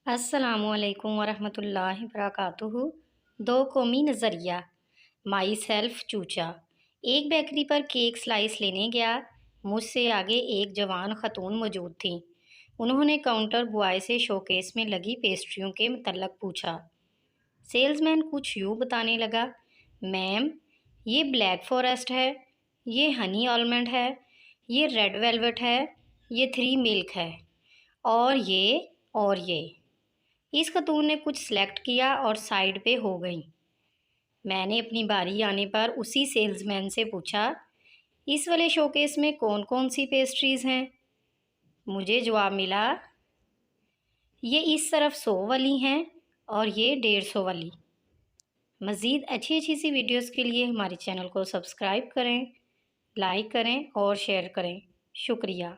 अस्सलामुअलैकुम वरहमतुल्लाहि वबरकातुहू। दो कौमी नज़रिया। Myself Chucha. एक बेकरी पर केक स्लाइस लेने गया। मुझसे आगे एक जवान खतून मौजूद थी। उन्होंने काउंटर बॉय से शोकेस में लगी पेस्ट्रियों के मतलब पूछा। सेल्समैन कुछ यूँ बताने लगा, मैम, ये ब्लैक फॉरेस्ट है, ये हनी आलमंड है, ये रेड वेलवेट है, ये थ्री मिल्क है, और ये। इस खतून ने कुछ सेलेक्ट किया और साइड पे हो गई। मैंने अपनी बारी आने पर उसी सेल्समैन से पूछा, इस वाले शोकेस में कौन कौन सी पेस्ट्रीज़ हैं? मुझे जवाब मिला, ये इस तरफ 100 वाली हैं और ये 150 वाली। मज़ीद अच्छी अच्छी सी वीडियोस के लिए हमारे चैनल को सब्सक्राइब करें, लाइक करें और शेयर करें। शुक्रिया।